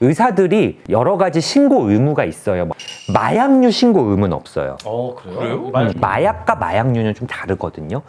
의사들이 여러 가지 신고 의무가 있어요. 마약류 신고 의무는 없어요. 그래요? 마약과 마약류는 좀 다르거든요.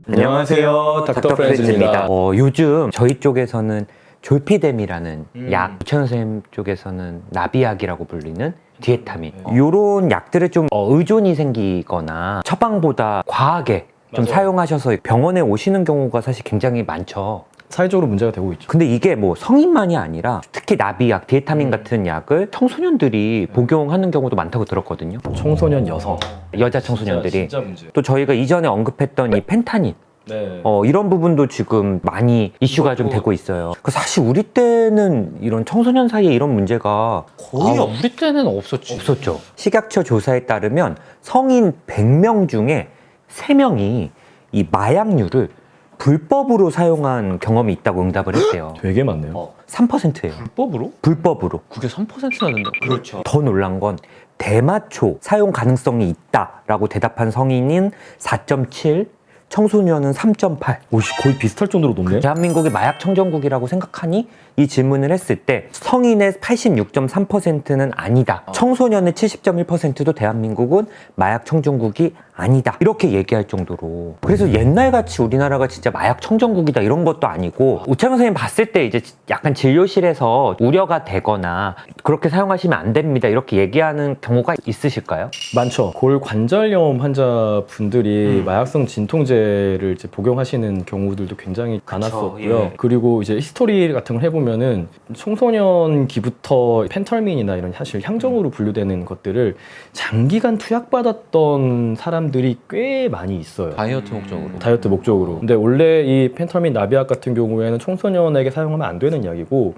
안녕하세요, 닥터 프렌즈입니다. 요즘 저희 쪽에서는 졸피뎀이라는 약, 우찬 선생님 쪽에서는 나비약이라고 불리는 디에타민, 이런 약들에 좀 의존이 생기거나 처방보다 과하게 좀 맞아요. 사용하셔서 병원에 오시는 경우가 사실 굉장히 많죠. 사회적으로 문제가 되고 있죠. 근데 이게 뭐 성인만이 아니라 특히 나비약, 디에타민 같은 약을 청소년들이 복용하는 경우도 많다고 들었거든요. 청소년 여성, 여자 청소년들이. 진짜 문제. 또 저희가 이전에 언급했던 이 펜타닌, 네. 이런 부분도 지금 많이 이슈가 좀 되고 있어요. 사실 우리 때는 이런 청소년 사이에 이런 문제가 거의 우리 때는 없었지. 없었죠. 식약처 조사에 따르면 성인 100명 중에 3명이 이 마약류를 불법으로 사용한 경험이 있다고 응답을 했대요. 되게 많네요. 3%예요. 불법으로? 불법으로. 그게 3%나 된다. 그렇죠. 더 놀란 건 대마초 사용 가능성이 있다라고 대답한 성인인 4.7, 청소년은 3.8. 거의 비슷할 정도로 높네. 대한민국이 마약 청정국이라고 생각하니? 이 질문을 했을 때 성인의 86.3%는 아니다. 청소년의 70.1%도 대한민국은 마약 청정국이 아니다. 이렇게 얘기할 정도로. 그래서 옛날같이 우리나라가 진짜 마약 청정국이다 이런 것도 아니고, 우찬 선생님 봤을 때 이제 약간 진료실에서 우려가 되거나 그렇게 사용하시면 안 됩니다 이렇게 얘기하는 경우가 있으실까요? 많죠. 골관절염 환자분들이 마약성 진통제를 이제 복용하시는 경우들도 굉장히 많았었고요. 예. 그리고 이제 히스토리 같은 걸 해보면은 청소년기부터 펜탈민이나 이런 사실 향정으로 분류되는 것들을 장기간 투약받았던 사람들이 꽤 많이 있어요. 다이어트 목적으로. 다이어트 목적으로. 근데 원래 이 펜탈민 나비약 같은 경우에는 청소년에게 사용하면 안 되는 약이고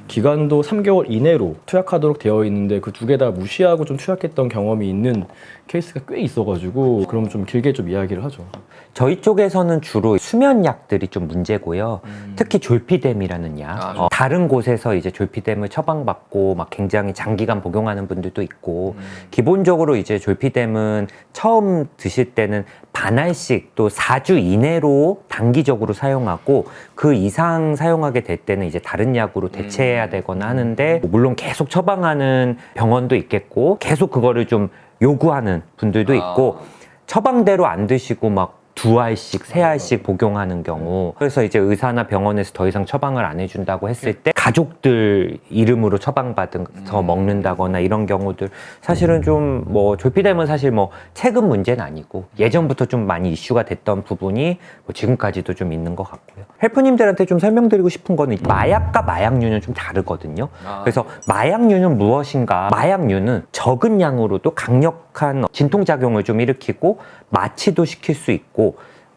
기간도 3개월 이내로 투약하도록 되어 있는데 그 두 개 다 무시하고 좀 투약했던 경험이 있는 케이스가 꽤 있어가지고 그럼 좀 길게 좀 이야기를 하죠. 저희 쪽에서는 주로 수면약들이 좀 문제고요. 특히 졸피뎀이라는 약. 다른 곳에서 이제 졸피뎀을 처방받고 막 굉장히 장기간 복용하는 분들도 있고, 기본적으로 이제 졸피뎀은 처음 드실 때는 반알씩 또 4주 이내로 단기적으로 사용하고, 그 이상 사용하게 될 때는 이제 다른 약으로 대체해야 되거나 하는데, 물론 계속 처방하는 병원도 있겠고 계속 그거를 좀 요구하는 분들도 있고, 처방대로 안 드시고 막 2알씩, 3알씩 복용하는 경우, 그래서 이제 의사나 병원에서 더 이상 처방을 안 해준다고 했을 때 가족들 이름으로 처방받아서 먹는다거나 이런 경우들, 사실은 좀 졸피뎀은 사실 최근 문제는 아니고 예전부터 좀 많이 이슈가 됐던 부분이 지금까지도 좀 있는 것 같고요. 헬프님들한테 좀 설명드리고 싶은 거는 마약과 마약류는 좀 다르거든요. 그래서 마약류는 무엇인가? 마약류는 적은 양으로도 강력한 진통작용을 좀 일으키고 마취도 시킬 수 있고,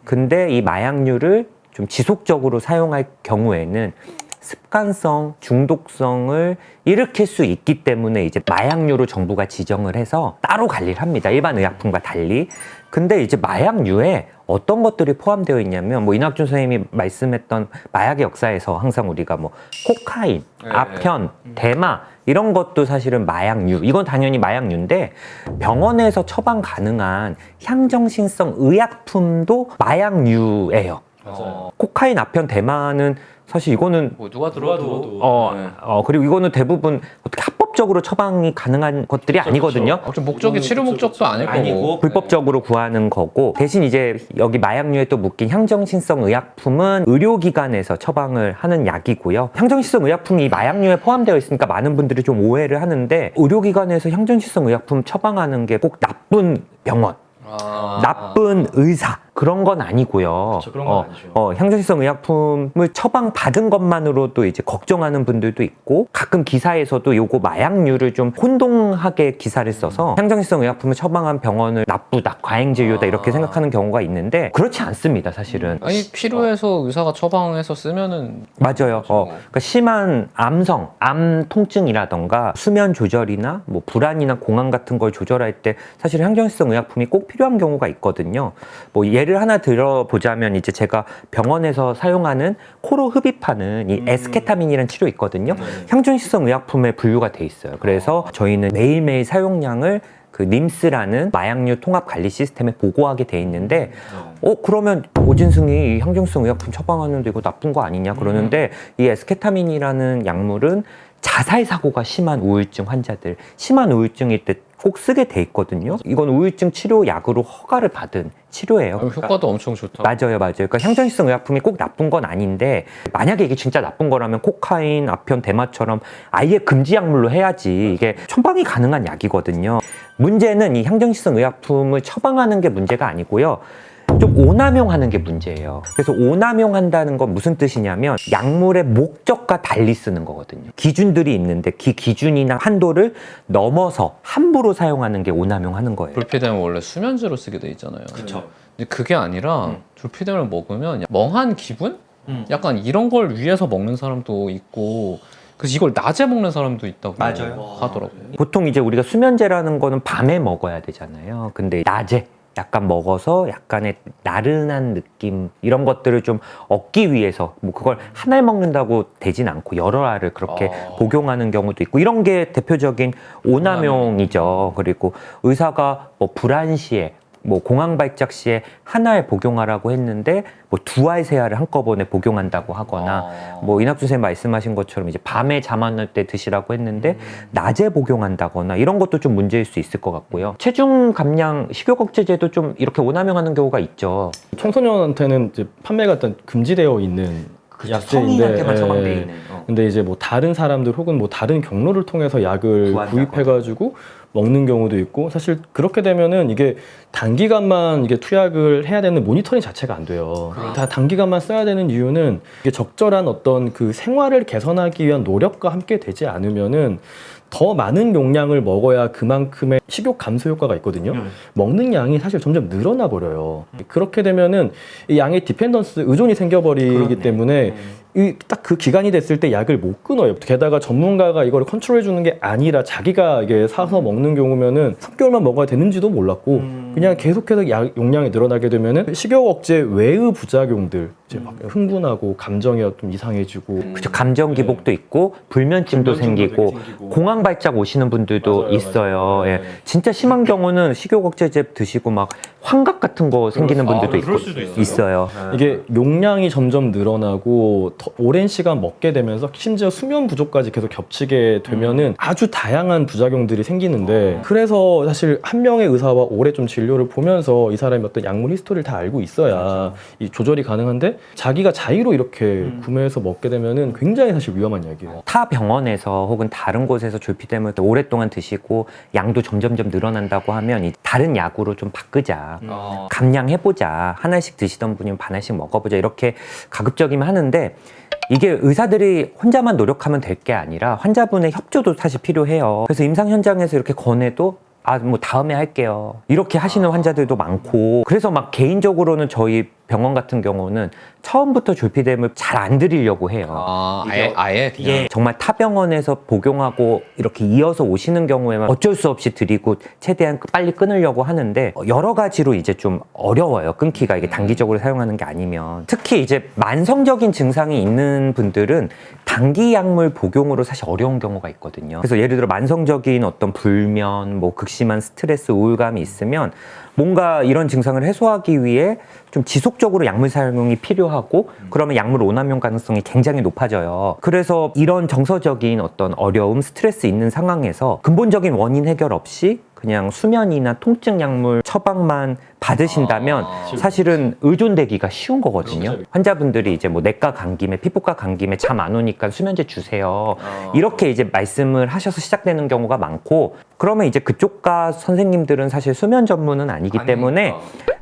근데 이 마약류를 좀 지속적으로 사용할 경우에는 습관성, 중독성을 일으킬 수 있기 때문에 이제 마약류로 정부가 지정을 해서 따로 관리를 합니다. 일반 의약품과 달리. 근데 이제 마약류에 어떤 것들이 포함되어 있냐면, 이낙준 선생님이 말씀했던 마약의 역사에서 항상 우리가 코카인, 아편, 대마 이런 것도 사실은 마약류, 이건 당연히 마약류인데, 병원에서 처방 가능한 향정신성 의약품도 마약류예요. 맞아요. 코카인, 아편, 대마는 사실 이거는 누가 들어도. 그리고 이거는 대부분 어떻게 합법적으로 처방이 가능한 것들이 아니거든요. 좀 목적이 치료 목적도 아닐 거고. 불법적으로 구하는 거고, 대신 이제 여기 마약류에 또 묶인 향정신성 의약품은 의료기관에서 처방을 하는 약이고요. 향정신성 의약품이 마약류에 포함되어 있으니까 많은 분들이 좀 오해를 하는데, 의료기관에서 향정신성 의약품 처방하는 게 꼭 나쁜 병원, 나쁜 의사 그런 건 아니고요. 그렇죠, 그런 건 아니죠. 향정신성 의약품을 처방받은 것만으로도 이제 걱정하는 분들도 있고, 가끔 기사에서도 요거 마약류를 좀 혼동하게 기사를 써서 향정신성 의약품을 처방한 병원을 나쁘다, 과잉진료다 이렇게 생각하는 경우가 있는데, 그렇지 않습니다, 사실은. 아니, 필요해서 의사가 처방해서 쓰면은. 맞아요. 그러니까 심한 암성, 암 통증이라던가 수면 조절이나 불안이나 공황 같은 걸 조절할 때 사실 향정신성 의약품이 꼭 필요한 경우가 있거든요. 예를 하나 들어보자면, 이제 제가 병원에서 사용하는 코로 흡입하는 이 에스케타민이라는 치료 있거든요. 향정신성 의약품에 분류가 돼 있어요. 그래서 저희는 매일매일 사용량을 그 님스라는 마약류 통합 관리 시스템에 보고하게 돼 있는데 그러면 오진승이 이 향정성 의약품 처방하는데 이거 나쁜 거 아니냐 그러는데 이 에스케타민이라는 약물은 자살 사고가 심한 우울증 환자들, 심한 우울증일 때 꼭 쓰게 돼 있거든요. 이건 우울증 치료 약으로 허가를 받은 치료예요. 효과도 엄청 좋다. 맞아요. 그러니까 향정신성 의약품이 꼭 나쁜 건 아닌데 만약에 이게 진짜 나쁜 거라면 코카인, 아편, 대마처럼 아예 금지 약물로 해야지 이게 처방이 가능한 약이거든요. 문제는 이 향정신성 의약품을 처방하는 게 문제가 아니고요. 좀 오남용하는 게 문제예요. 그래서 오남용한다는 건 무슨 뜻이냐면 약물의 목적과 달리 쓰는 거거든요. 기준들이 있는데 그 기준이나 한도를 넘어서 함부로 사용하는 게 오남용하는 거예요. 졸피뎀은 원래 수면제로 쓰게 돼 있잖아요. 그쵸. 근데 그게 아니라 졸피뎀을 먹으면 멍한 기분? 약간 이런 걸 위해서 먹는 사람도 있고 그래서 이걸 낮에 먹는 사람도 있다고 하더라고요. 보통 이제 우리가 수면제라는 거는 밤에 먹어야 되잖아요. 근데 낮에 약간 먹어서 약간의 나른한 느낌 이런 것들을 좀 얻기 위해서 뭐 그걸 한 알 먹는다고 되진 않고 여러 알을 그렇게 복용하는 경우도 있고 이런 게 대표적인 오남용이죠. 그리고 의사가 뭐 불안 시에 뭐 공황 발작 시에 한 알 복용하라고 했는데 뭐 두 알, 세 알을 한꺼번에 복용한다고 하거나 뭐 이낙준 선생님 말씀하신 것처럼 이제 밤에 잠 안 올 때 드시라고 했는데 낮에 복용한다거나 이런 것도 좀 문제일 수 있을 것 같고요. 체중 감량 식욕 억제제도 좀 이렇게 오남용하는 경우가 있죠. 청소년한테는 이제 판매가 일단 금지되어 있는 성인한테만 처방돼 있는. 근데 이제 뭐 다른 사람들 혹은 뭐 다른 경로를 통해서 약을 구입해가지고 먹는 경우도 있고 사실 그렇게 되면은 이게 단기간만 이게 투약을 해야 되는 모니터링 자체가 안 돼요. 다 단기간만 써야 되는 이유는 이게 적절한 어떤 그 생활을 개선하기 위한 노력과 함께 되지 않으면은 더 많은 용량을 먹어야 그만큼의 식욕 감소 효과가 있거든요. 먹는 양이 사실 점점 늘어나 버려요. 그렇게 되면은 이 양의 디펜던스, 의존이 생겨버리기 때문에 딱 그 기간이 됐을 때 약을 못 끊어요. 게다가 전문가가 이걸 컨트롤해 주는 게 아니라 자기가 이게 사서 먹는 경우면은 3개월만 먹어야 되는지도 몰랐고 그냥 계속해서 약 용량이 늘어나게 되면은 식욕 억제 외의 부작용들 이제 막 흥분하고 감정이 좀 이상해지고 그렇죠. 감정 기복도 있고 불면증도 생기고 공황 발작 오시는 분들도 있어요. 예. 진짜 심한 경우는 식욕 억제제 드시고 막 환각 같은 거 생기는 분들도 있어요. 이게 용량이 점점 늘어나고 더 오랜 시간 먹게 되면서 심지어 수면 부족까지 계속 겹치게 되면은 아주 다양한 부작용들이 생기는데 그래서 사실 한 명의 의사와 오래 좀 진료를 보면서 이 사람이 어떤 약물 히스토리를 다 알고 있어야 이 조절이 가능한데 자기가 자의로 이렇게 구매해서 먹게 되면은 굉장히 사실 위험한 약이에요. 타 병원에서 혹은 다른 곳에서 졸피뎀을 오랫동안 드시고 양도 점점점 늘어난다고 하면 이 다른 약으로 좀 바꾸자. 감량해보자. 한 알씩 드시던 분이면 반 알씩 먹어보자. 이렇게 가급적이면 하는데 이게 의사들이 혼자만 노력하면 될 게 아니라 환자분의 협조도 사실 필요해요. 그래서 임상 현장에서 이렇게 권해도 뭐 다음에 할게요. 이렇게 하시는 환자들도 많고 그래서 막 개인적으로는 저희 병원 같은 경우는 처음부터 졸피뎀을 잘 안 드리려고 해요. 아예 그냥 정말 타 병원에서 복용하고 이렇게 이어서 오시는 경우에만 어쩔 수 없이 드리고 최대한 빨리 끊으려고 하는데 여러 가지로 이제 좀 어려워요. 끊기가 이게 단기적으로 사용하는 게 아니면 특히 이제 만성적인 증상이 있는 분들은 단기 약물 복용으로 사실 어려운 경우가 있거든요. 그래서 예를 들어 만성적인 어떤 불면, 뭐 극심한 스트레스, 우울감이 있으면 뭔가 이런 증상을 해소하기 위해 좀 지속적으로 약물 사용이 필요하고 그러면 약물 오남용 가능성이 굉장히 높아져요. 그래서 이런 정서적인 어떤 어려움, 스트레스 있는 상황에서 근본적인 원인 해결 없이 그냥 수면이나 통증 약물 처방만 받으신다면 사실은 의존되기가 쉬운 거거든요. 환자분들이 이제 뭐 내과 간 김에 피부과 간 김에 잠 안 오니까 수면제 주세요. 이렇게 이제 말씀을 하셔서 시작되는 경우가 많고 그러면 이제 그쪽과 선생님들은 사실 수면 전문은 아니기 때문에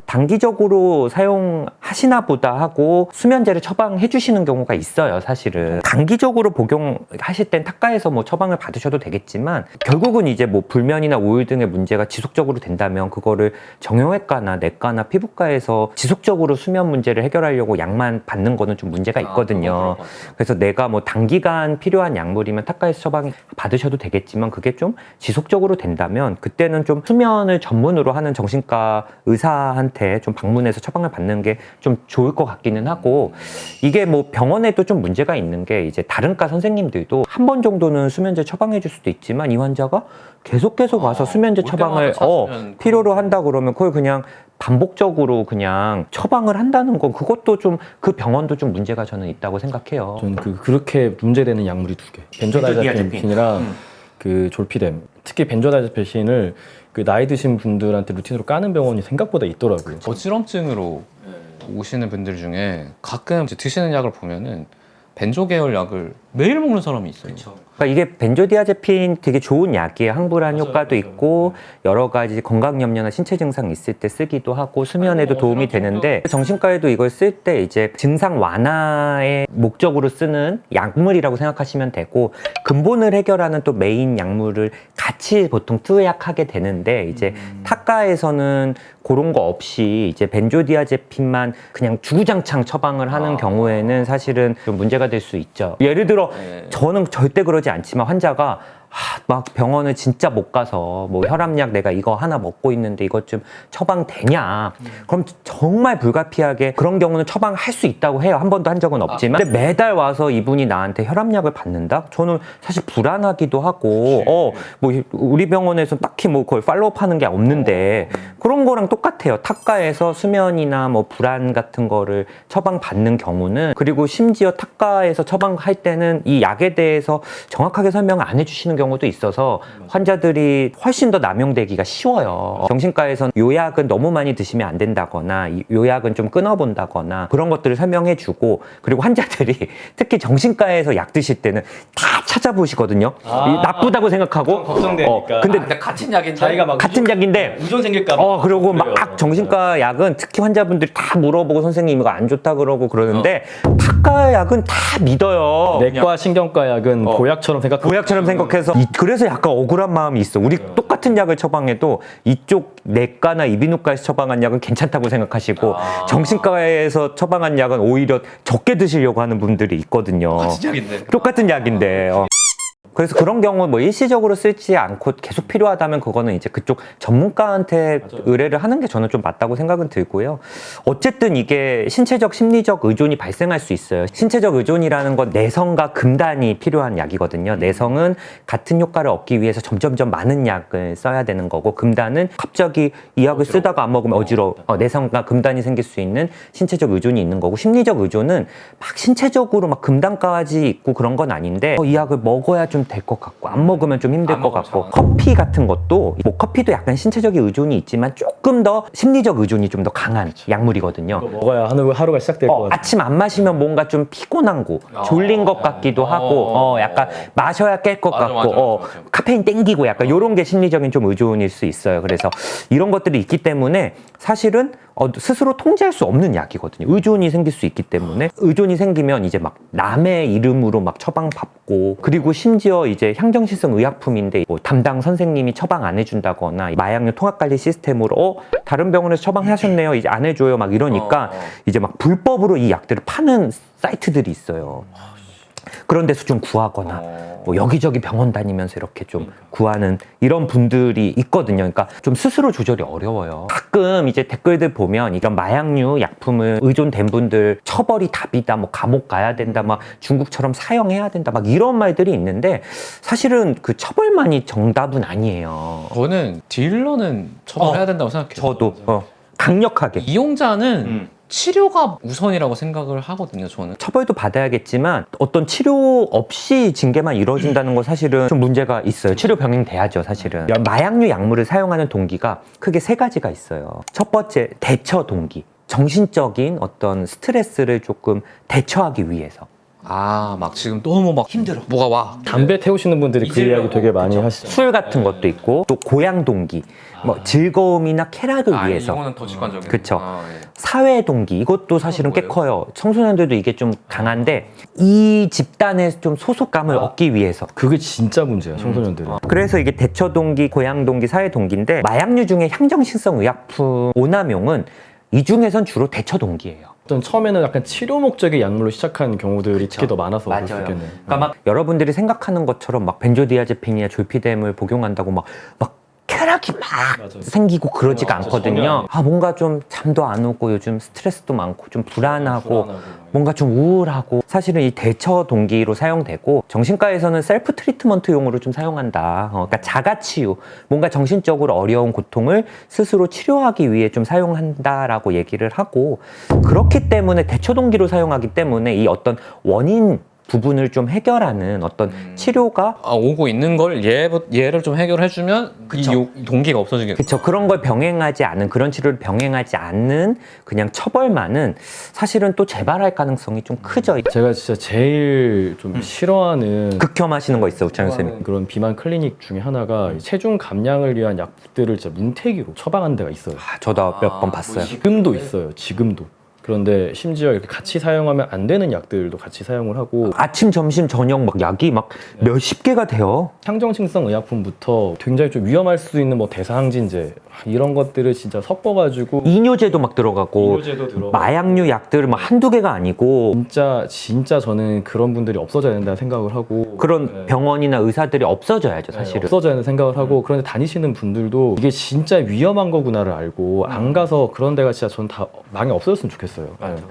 단기적으로 사용하시나 보다 하고 수면제를 처방해 주시는 경우가 있어요. 사실은 단기적으로 복용하실 땐 탁가에서 뭐 처방을 받으셔도 되겠지만 결국은 이제 뭐 불면이나 우울 등의 문제가 지속적으로 된다면 그거를 정형외과나 내과나 피부과에서 지속적으로 수면 문제를 해결하려고 약만 받는 거는 좀 문제가 있거든요. 그래서 내가 뭐 단기간 필요한 약물이면 탁가에서 처방 받으셔도 되겠지만 그게 좀 지속적으로 된다면 그때는 좀 수면을 전문으로 하는 정신과 의사한테 전문가한테 좀 방문해서 처방을 받는 게 좀 좋을 것 같기는 하고, 이게 뭐 병원에도 좀 문제가 있는 게 이제 다른 과 선생님들도 한 번 정도는 수면제 처방해 줄 수도 있지만 이 환자가 계속 와서 수면제 올 처방을 때마다 찾으면 필요로 한다 그러면 그걸 그냥 반복적으로 그냥 처방을 한다는 건 그것도 좀 그 병원도 좀 문제가 저는 있다고 생각해요. 저는 그렇게 문제되는 약물이 두 개. 벤조다이아ze핀이랑 그 졸피뎀. 특히 벤조다이아ze핀을 그 나이 드신 분들한테 루틴으로 까는 병원이 생각보다 있더라고요. 어지럼증으로 오시는 분들 중에 가끔 이제 드시는 약을 보면은 벤조 계열 약을 매일 먹는 사람이 있어요. 그러니까 이게 벤조디아제핀 되게 좋은 약이에요. 항불안 효과도 있고 여러 가지 건강 염려나 신체 증상 있을 때 쓰기도 하고 수면에도 도움이 되는데, 정신과에도 이걸 쓸 때 이제 증상 완화의 목적으로 쓰는 약물이라고 생각하시면 되고, 근본을 해결하는 또 메인 약물을 같이 보통 투약하게 되는데, 이제 타과에서는 그런 거 없이 이제 벤조디아제핀만 그냥 주구장창 처방을 하는 경우에는 사실은 좀 문제가 될 수 있죠. 예를 들어 저는 절대 그러지 않지만 환자가 막 병원을 진짜 못 가서 뭐 혈압약 내가 이거 하나 먹고 있는데 이것 좀 처방되냐, 그럼 정말 불가피하게 그런 경우는 처방할 수 있다고 해요. 한 번도 한 적은 없지만. 근데 매달 와서 이분이 나한테 혈압약을 받는다? 저는 사실 불안하기도 하고 뭐 우리 병원에서 딱히 뭐 그걸 팔로우업 하는 게 없는데 그런 거랑 똑같아요. 타과에서 수면이나 뭐 불안 같은 거를 처방받는 경우는, 그리고 심지어 타과에서 처방할 때는 이 약에 대해서 정확하게 설명을 안 해주시는 경우도 있어서 환자들이 훨씬 더 남용되기가 쉬워요. 정신과에서는 요 약은 너무 많이 드시면 안 된다거나 요 약은 좀 끊어본다거나 그런 것들을 설명해주고, 그리고 환자들이 특히 정신과에서 약 드실 때는 다 찾아보시거든요. 나쁘다고 생각하고 걱정되니까. 근데 같은 약인데 자기가 막 같은 약인데 우전 생길까 봐. 그러고 그래요. 막 정신과 약은 특히 환자분들이 다 물어보고 선생님 이거 안 좋다 그러고 그러는데 타과 약은 다 믿어요. 내과 신경과 약은 보약처럼 생각해서 그래서 약간 억울한 마음이 있어. 우리 똑같은 약을 처방해도 이쪽 내과나 이비인후과에서 처방한 약은 괜찮다고 생각하시고 정신과에서 처방한 약은 오히려 적게 드시려고 하는 분들이 있거든요. 똑같은 약인데. 그래서 그런 경우 뭐 일시적으로 쓰지 않고 계속 필요하다면 그거는 이제 그쪽 전문가한테 의뢰를 하는 게 저는 좀 맞다고 생각은 들고요. 어쨌든 이게 신체적, 심리적 의존이 발생할 수 있어요. 신체적 의존이라는 건 내성과 금단이 필요한 약이거든요. 내성은 같은 효과를 얻기 위해서 점점점 많은 약을 써야 되는 거고, 금단은 갑자기 이 약을 쓰다가 안 먹으면 어지러워. 내성과 금단이 생길 수 있는 신체적 의존이 있는 거고, 심리적 의존은 막 신체적으로 막 금단까지 있고 그런 건 아닌데 이 약을 먹어야 좀 될 것 같고 안 먹으면 좀 힘들 것 같고, 커피 같은 것도 뭐 커피도 약간 신체적인 의존이 있지만 조금 더 심리적 의존이 좀 더 강한 약물이거든요. 먹어야 하루가 시작될 것 같아요. 아침 안 마시면 뭔가 좀 피곤한 거, 졸린 것 같기도 하고 약간 마셔야 깰 것 같고 맞아. 카페인 땡기고 약간 이런 게 심리적인 좀 의존일 수 있어요. 그래서 이런 것들이 있기 때문에 사실은 스스로 통제할 수 없는 약이거든요. 의존이 생길 수 있기 때문에, 의존이 생기면 이제 막 남의 이름으로 막 처방받고, 그리고 심지어 이제 향정신성 의약품인데 뭐 담당 선생님이 처방 안 해준다거나 마약류 통합관리 시스템으로 다른 병원에서 처방하셨네요 이제 안 해줘요 막 이러니까 이제 막 불법으로 이 약들을 파는 사이트들이 있어요. 그런 데서 좀 구하거나 뭐 여기저기 병원 다니면서 이렇게 좀 구하는 이런 분들이 있거든요. 그러니까 좀 스스로 조절이 어려워요. 가끔 이제 댓글들 보면 이런 마약류 약품을 의존된 분들 처벌이 답이다, 뭐 감옥 가야 된다, 막 중국처럼 사형해야 된다, 막 이런 말들이 있는데 사실은 그 처벌만이 정답은 아니에요. 저는 딜러는 처벌해야 된다고 생각해요. 저도 강력하게 이용자는 치료가 우선이라고 생각을 하거든요, 저는. 처벌도 받아야겠지만 어떤 치료 없이 징계만 이루어진다는 건 사실은 좀 문제가 있어요. 치료 병행돼야죠, 사실은. 마약류 약물을 사용하는 동기가 크게 세 가지가 있어요. 첫 번째, 대처 동기. 정신적인 어떤 스트레스를 조금 대처하기 위해서. 막 지금 너무 막 힘들어. 뭐가 와. 담배 태우시는 분들이 그 이야기 되게 많이 하시죠. 술 같은 것도 있고, 또 고양 동기. 뭐 즐거움이나 쾌락을 위해서. 이거는 더 직관적이에요. 그쵸. 사회 동기, 이것도 사실은 꽤 커요. 청소년들도 이게 좀 강한데 이 집단에 좀 소속감을 얻기 위해서. 그게 진짜 문제야, 청소년들은. 그래서 이게 대처 동기, 고양 동기, 사회 동기인데, 마약류 중에 향정신성 의약품 오남용은 이 중에선 주로 대처 동기예요. 어떤 처음에는 약간 치료 목적의 약물로 시작한 경우들이 특히 더 많아서 그럴 수 있겠네요. 그러니까 막 여러분들이 생각하는 것처럼 막 벤조디아제핀이나 졸피뎀을 복용한다고 막 쾌락이 막 맞아요. 생기고 그러지가 맞아, 않거든요. 전혀 아니에요. 뭔가 좀 잠도 안 오고 요즘 스트레스도 많고 좀 불안하고 불안하고. 뭔가 좀 우울하고 사실은 이 대처 동기로 사용되고 정신과에서는 셀프 트리트먼트용으로 좀 사용한다. 그러니까 자가치유, 뭔가 정신적으로 어려운 고통을 스스로 치료하기 위해 좀 사용한다라고 얘기를 하고 그렇기 때문에 대처 동기로 사용하기 때문에 이 어떤 원인 부분을 좀 해결하는 어떤 치료가 오고 있는 걸 얘를 좀 해결해주면 이 동기가 없어지겠죠. 그쵸. 그런 걸 병행하지 않은, 그런 치료를 병행하지 않는 그냥 처벌만은 사실은 또 재발할 가능성이 좀 크죠. 제가 진짜 제일 좀 싫어하는 극혐하시는 거 있어요, 우창현 선생님. 그런 비만 클리닉 중에 하나가 이 체중 감량을 위한 약들을 진짜 문태기로 처방한 데가 있어요. 저도 몇 번 봤어요. 지금도 있어요. 지금도. 그런데 심지어 이렇게 같이 사용하면 안 되는 약들도 같이 사용을 하고 아침, 점심, 저녁 막 약이 막 몇십 개가 돼요. 향정신성 의약품부터 굉장히 좀 위험할 수 있는 뭐 대사항진제 이런 것들을 진짜 섞어가지고 이뇨제도 막 들어가고 이뇨제도 들어가고 마약류 약들 막 한두 개가 아니고 진짜 저는 그런 분들이 없어져야 된다 생각을 하고 그런 병원이나 의사들이 없어져야죠, 사실은. 없어져야 된다 생각을 하고 그런데 다니시는 분들도 이게 진짜 위험한 거구나를 알고 안 가서 그런 데가 진짜 저는 다 망이 없어졌으면 좋겠어요.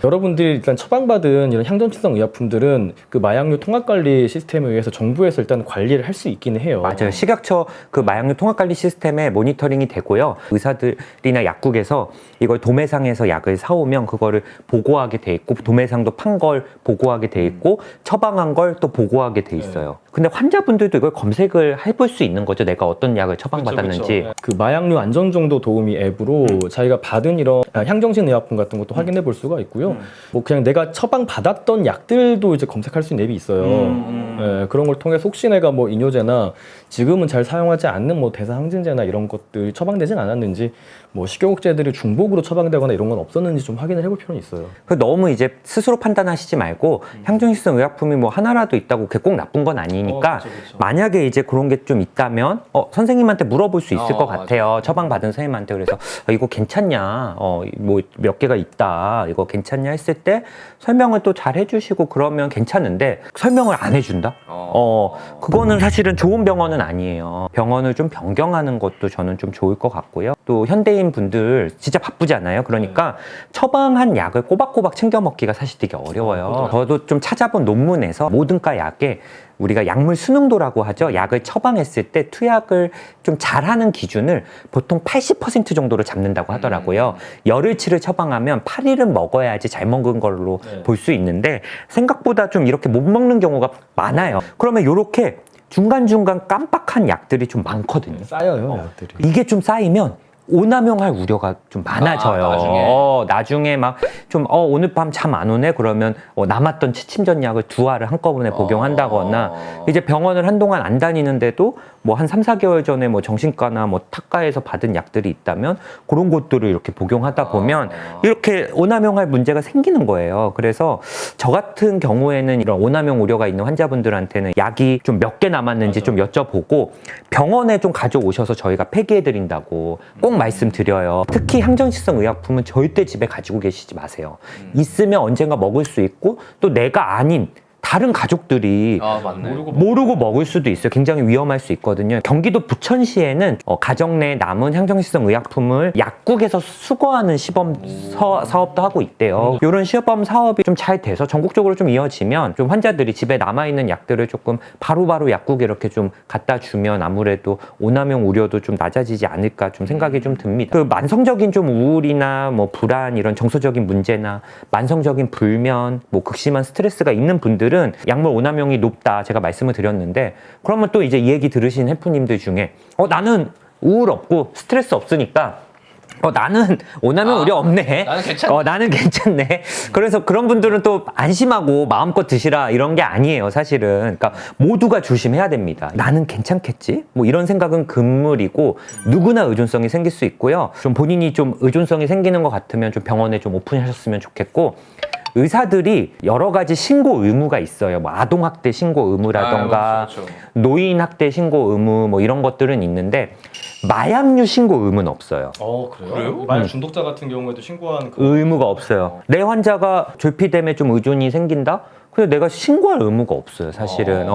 여러분들이 일단 처방받은 이런 향정신성 의약품들은 그 마약류 통합관리 시스템에 의해서 정부에서 일단 관리를 할 수 있기는 해요. 맞아요. 식약처 그 마약류 통합관리 시스템에 모니터링이 되고요. 의사들이나 약국에서 이걸 도매상에서 약을 사오면 그거를 보고하게 돼 있고 도매상도 판 걸 보고하게 돼 있고 처방한 걸 또 보고하게 돼 있어요. 근데 환자분들도 이걸 검색을 해볼 수 있는 거죠. 내가 어떤 약을 처방받았는지. 그 마약류 안전정도 도우미 앱으로 자기가 받은 이런 향정신 의약품 같은 것도 확인해 볼 수가 있고요. 뭐 그냥 내가 처방받았던 약들도 이제 검색할 수 있는 앱이 있어요. 예, 그런 걸 통해서 혹시 내가 뭐 이뇨제나 지금은 잘 사용하지 않는 뭐 대사항진제나 이런 것들이 처방되진 않았는지 뭐 식욕제들이 중복으로 처방되거나 이런 건 없었는지 좀 확인을 해볼 필요는 있어요. 너무 이제 스스로 판단하시지 말고 향정신성 의약품이 뭐 하나라도 있다고 그게 꼭 나쁜 건 아니니까 그쵸. 만약에 이제 그런 게 좀 있다면 선생님한테 물어볼 수 있을 것 같아요. 맞아요. 처방받은 선생님한테. 그래서 이거 괜찮냐, 뭐 몇 개가 있다, 이거 괜찮냐 했을 때 설명을 또 잘 해주시고 그러면 괜찮은데 설명을 안 해준다? 그거는 사실은 좋은 병원은 아니에요. 병원을 좀 변경하는 것도 저는 좀 좋을 것 같고요. 또 현대인 분들 진짜 바쁘잖아요. 그러니까 처방한 약을 꼬박꼬박 챙겨 먹기가 사실 되게 어려워요. 저도 좀 찾아본 논문에서 모든 과 약에 우리가 약물 순응도라고 하죠. 약을 처방했을 때 투약을 좀 잘하는 기준을 보통 80% 정도로 잡는다고 하더라고요. 열흘치를 처방하면 8일은 먹어야지 잘 먹은 걸로 볼 수 있는데 생각보다 좀 이렇게 못 먹는 경우가 많아요. 그러면 이렇게 중간중간 깜빡한 약들이 좀 많거든요. 쌓여요, 약들이. 이게 좀 쌓이면 오남용할 우려가 좀 많아져요. 나중에 막 좀 오늘 밤 잠 안 오네 그러면 남았던 취침전약을 2알을 한꺼번에 복용한다거나 이제 병원을 한동안 안 다니는데도 뭐 한 3-4개월 전에 뭐 정신과나 뭐 탁과에서 받은 약들이 있다면 그런 것들을 이렇게 복용하다 보면 이렇게 오남용할 문제가 생기는 거예요. 그래서 저 같은 경우에는 이런 오남용 우려가 있는 환자분들한테는 약이 좀 몇 개 남았는지 좀 여쭤보고 병원에 좀 가져오셔서 저희가 폐기해 드린다고 꼭 말씀드려요. 특히 향정신성 의약품은 절대 집에 가지고 계시지 마세요. 있으면 언젠가 먹을 수 있고 또 내가 아닌 다른 가족들이 맞네. 모르고 먹을 수도 있어요. 굉장히 위험할 수 있거든요. 경기도 부천시에는 가정 내 남은 향정신성 의약품을 약국에서 수거하는 시범 사업도 하고 있대요. 이런 시범 사업이 좀 잘 돼서 전국적으로 좀 이어지면 좀 환자들이 집에 남아있는 약들을 조금 바로바로 약국에 이렇게 좀 갖다 주면 아무래도 오남용 우려도 좀 낮아지지 않을까 좀 생각이 좀 듭니다. 그 만성적인 좀 우울이나 뭐 불안 이런 정서적인 문제나 만성적인 불면 뭐 극심한 스트레스가 있는 분들은 약물 오남용이 높다 제가 말씀을 드렸는데 그러면 또 이제 이 얘기 들으신 헬프님들 중에 나는 우울 없고 스트레스 없으니까 나는 오남용 우려 없네. 나는 괜찮네. 나는 괜찮네. 그래서 그런 분들은 또 안심하고 마음껏 드시라 이런 게 아니에요, 사실은. 그러니까 모두가 조심해야 됩니다. 나는 괜찮겠지? 뭐 이런 생각은 금물이고 누구나 의존성이 생길 수 있고요. 좀 본인이 좀 의존성이 생기는 것 같으면 좀 병원에 좀 오픈하셨으면 좋겠고 의사들이 여러 가지 신고 의무가 있어요. 뭐 아동학대 신고 의무라던가 그렇죠. 노인학대 신고 의무 뭐 이런 것들은 있는데 마약류 신고 의무는 없어요. 그래요? 마약 중독자 같은 경우에도 신고하는 의무가 없어요. 내 환자가 졸피뎀에 좀 의존이 생긴다? 근데 내가 신고할 의무가 없어요, 사실은.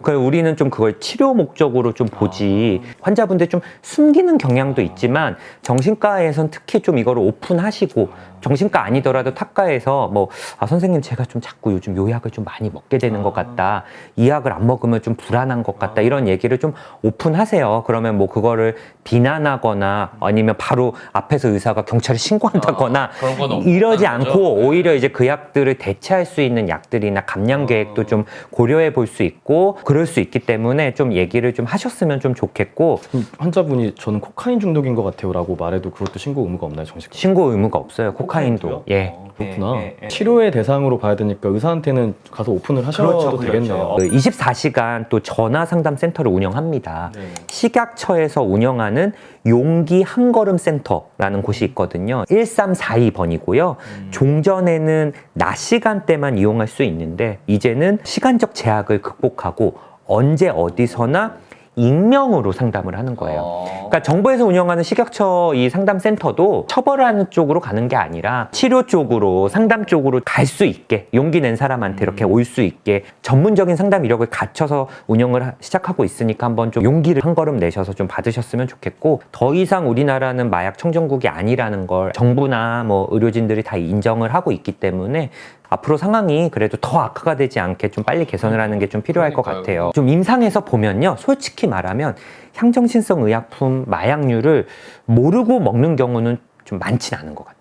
그래서 우리는 좀 그걸 치료 목적으로 좀 보지. 환자분들 좀 숨기는 경향도 있지만 정신과에선 특히 좀 이거를 오픈하시고 정신과 아니더라도 탁과에서 뭐, 선생님 제가 좀 자꾸 요즘 요 약을 좀 많이 먹게 되는 것 같다. 이 약을 안 먹으면 좀 불안한 것 같다. 이런 얘기를 좀 오픈하세요. 그러면 뭐 그거를 비난하거나 아니면 바로 앞에서 의사가 경찰에 신고한다거나 그런 건 이러지 없다는 않고 거죠? 오히려 이제 그 약들을 대체할 수 있는 약들이나 감량 계획도 좀 고려해 볼 수 있고 그럴 수 있기 때문에 좀 얘기를 좀 하셨으면 좀 좋겠고 환자분이 저는 코카인 중독인 것 같아요라고 말해도 그것도 신고 의무가 없나요, 정식? 신고 의무가 없어요. 코카인도. 예. 그렇구나. 치료의 대상으로 봐야 되니까 의사한테는 가서 오픈을 하셔도 되겠네요. 24시간 또 전화 상담 센터를 운영합니다. 네. 식약처에서 운영하는 용기 한 걸음 센터라는 곳이 있거든요. 1342번이고요. 종전에는 낮 시간대만 이용할 수 있는데 이제는 시간적 제약을 극복하고 언제 어디서나 익명으로 상담을 하는 거예요. 그러니까 정부에서 운영하는 식약처 이 상담센터도 처벌하는 쪽으로 가는 게 아니라 치료 쪽으로 상담 쪽으로 갈 수 있게 용기 낸 사람한테 이렇게 올 수 있게 전문적인 상담 이력을 갖춰서 운영을 시작하고 있으니까 한번 좀 용기를 한 걸음 내셔서 좀 받으셨으면 좋겠고 더 이상 우리나라는 마약 청정국이 아니라는 걸 정부나 뭐 의료진들이 다 인정을 하고 있기 때문에 앞으로 상황이 그래도 더 악화가 되지 않게 좀 빨리 개선을 하는 게 좀 필요할 것 같아요. 좀 임상에서 보면요. 솔직히 말하면 향정신성 의약품 마약류를 모르고 먹는 경우는 좀 많진 않은 것 같아요.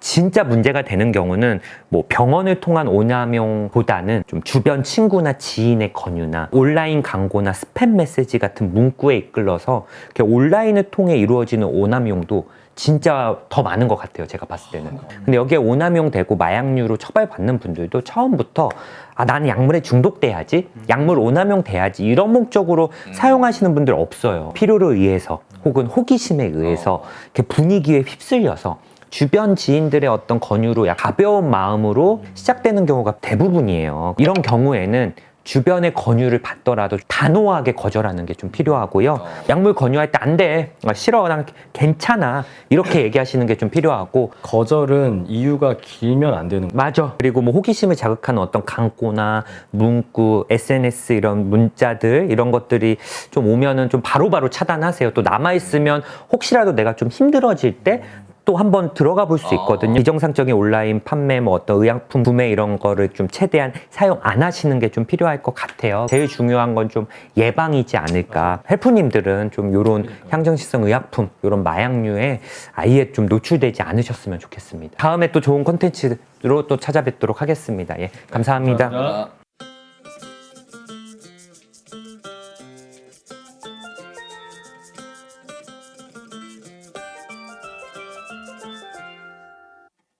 진짜 문제가 되는 경우는 뭐 병원을 통한 오남용보다는 좀 주변 친구나 지인의 권유나 온라인 광고나 스팸 메시지 같은 문구에 이끌려서 이렇게 온라인을 통해 이루어지는 오남용도 진짜 더 많은 것 같아요, 제가 봤을 때는. 근데 여기에 오남용 되고 마약류로 처벌받는 분들도 처음부터 나는 약물에 중독돼야지, 약물 오남용 돼야지 이런 목적으로 사용하시는 분들 없어요. 필요를 의해서 혹은 호기심에 의해서 이렇게 분위기에 휩쓸려서 주변 지인들의 어떤 권유로 가벼운 마음으로 시작되는 경우가 대부분이에요. 이런 경우에는 주변의 권유를 받더라도 단호하게 거절하는 게 좀 필요하고요. 약물 권유할 때 안 돼, 싫어, 난 괜찮아 이렇게 얘기하시는 게 좀 필요하고 거절은 이유가 길면 안 되는 거예요. 맞아. 그리고 뭐 호기심을 자극하는 어떤 광고나 문구, SNS 이런 문자들 이런 것들이 좀 오면은 좀 바로바로 차단하세요. 또 남아있으면 혹시라도 내가 좀 힘들어질 때 또 한번 들어가 볼 수 있거든요. 비정상적인 온라인 판매, 뭐 어떤 의약품 구매 이런 거를 좀 최대한 사용 안 하시는 게 좀 필요할 것 같아요. 제일 중요한 건 좀 예방이지 않을까. 헬프님들은 좀 요런 향정신성 의약품, 요런 마약류에 아예 좀 노출되지 않으셨으면 좋겠습니다. 다음에 또 좋은 콘텐츠로 또 찾아뵙도록 하겠습니다. 예, 감사합니다. 감사합니다.